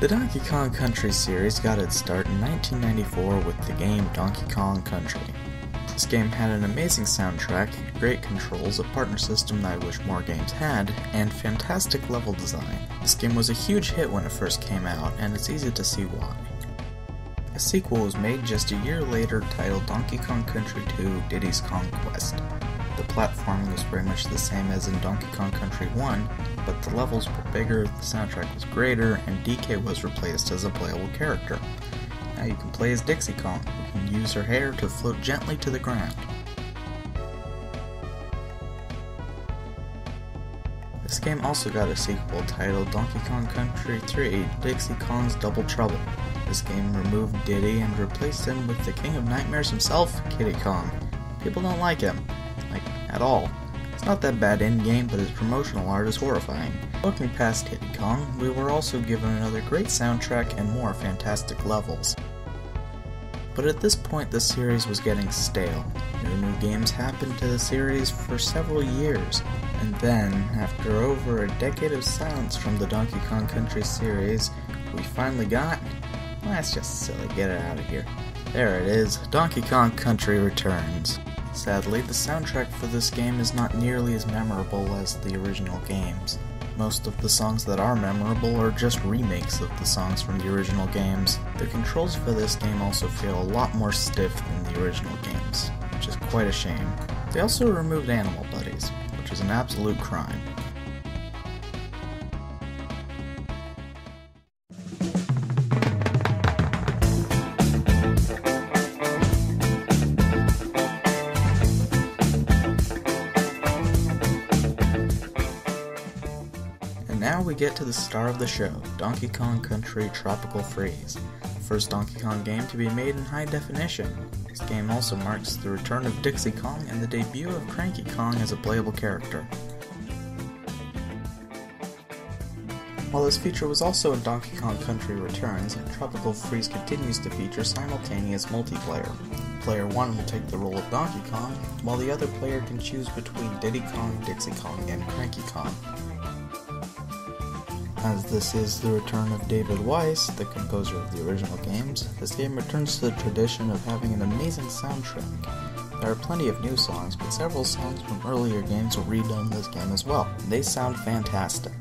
The Donkey Kong Country series got its start in 1994 with the game Donkey Kong Country. This game had an amazing soundtrack, great controls, a partner system that I wish more games had, and fantastic level design. This game was a huge hit when it first came out, and it's easy to see why. A sequel was made just a year later titled Donkey Kong Country 2 Diddy's Kong Quest. The platforming was very much the same as in Donkey Kong Country 1, but the levels were bigger, the soundtrack was greater, and DK was replaced as a playable character. Now you can play as Dixie Kong, who can use her hair to float gently to the ground. This game also got a sequel titled Donkey Kong Country 3 Dixie Kong's Double Trouble. This game removed Diddy and replaced him with the King of Nightmares himself, Kiddy Kong. People don't like him. At all. It's not that bad in-game, but his promotional art is horrifying. Looking past Kiddy Kong, we were also given another great soundtrack and more fantastic levels. But at this point the series was getting stale. No new games happened to the series for several years, and then, after over a decade of silence from the Donkey Kong Country series, we finally got... well, that's just silly, get it out of here. There it is, Donkey Kong Country returns. Sadly, the soundtrack for this game is not nearly as memorable as the original games. Most of the songs that are memorable are just remakes of the songs from the original games. The controls for this game also feel a lot more stiff than the original games, which is quite a shame. They also removed Animal Buddies, which is an absolute crime. Now we get to the star of the show, Donkey Kong Country Tropical Freeze, the first Donkey Kong game to be made in high definition. This game also marks the return of Dixie Kong and the debut of Cranky Kong as a playable character. While this feature was also in Donkey Kong Country Returns, Tropical Freeze continues to feature simultaneous multiplayer. Player 1 will take the role of Donkey Kong, while the other player can choose between Diddy Kong, Dixie Kong, and Cranky Kong. As this is the return of David Weiss, the composer of the original games, this game returns to the tradition of having an amazing soundtrack. There are plenty of new songs, but several songs from earlier games were redone in this game as well. They sound fantastic.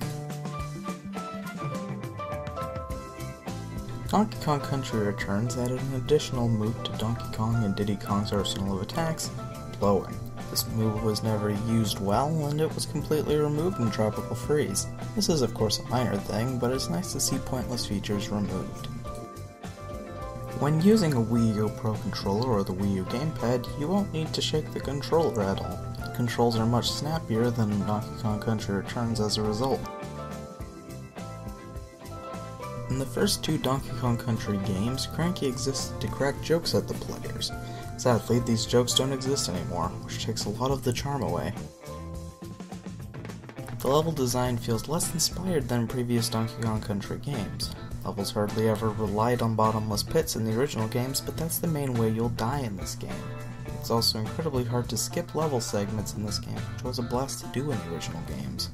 Donkey Kong Country Returns added an additional move to Donkey Kong and Diddy Kong's arsenal of attacks, blowing. This move was never used well, and it was completely removed in Tropical Freeze. This is of course a minor thing, but it's nice to see pointless features removed. When using a Wii U Pro controller or the Wii U gamepad, you won't need to shake the controller at all. The controls are much snappier than in Donkey Kong Country Returns as a result. In the first two Donkey Kong Country games, Cranky existed to crack jokes at the players. Sadly, these jokes don't exist anymore, which takes a lot of the charm away. The level design feels less inspired than previous Donkey Kong Country games. Levels hardly ever relied on bottomless pits in the original games, but that's the main way you'll die in this game. It's also incredibly hard to skip level segments in this game, which was a blast to do in the original games.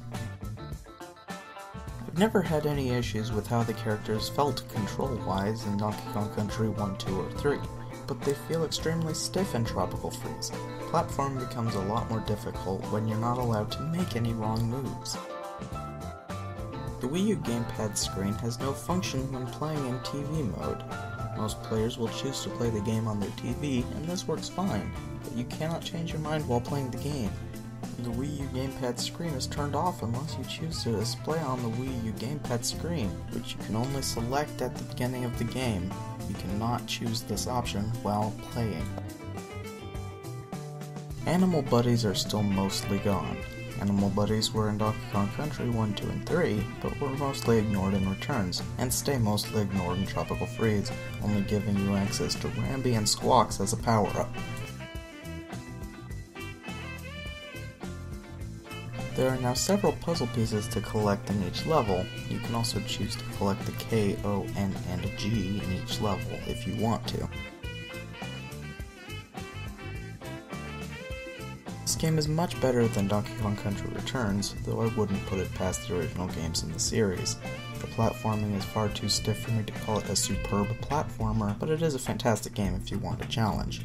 I've never had any issues with how the characters felt control-wise in Donkey Kong Country 1, 2, or 3. But they feel extremely stiff in Tropical Freeze. Platform becomes a lot more difficult when you're not allowed to make any wrong moves. The Wii U gamepad screen has no function when playing in TV mode. Most players will choose to play the game on their TV, and this works fine, but you cannot change your mind while playing the game. The Wii U gamepad screen is turned off unless you choose to display on the Wii U gamepad screen, which you can only select at the beginning of the game. You cannot choose this option while playing. Animal Buddies are still mostly gone. Animal Buddies were in Donkey Kong Country 1, 2, and 3, but were mostly ignored in Returns, and stay mostly ignored in Tropical Freeze, only giving you access to Rambi and Squawks as a power-up. There are now several puzzle pieces to collect in each level. You can also choose to collect the K, O, N, and G in each level if you want to. This game is much better than Donkey Kong Country Returns, though I wouldn't put it past the original games in the series. The platforming is far too stiff for me to call it a superb platformer, but it is a fantastic game if you want a challenge.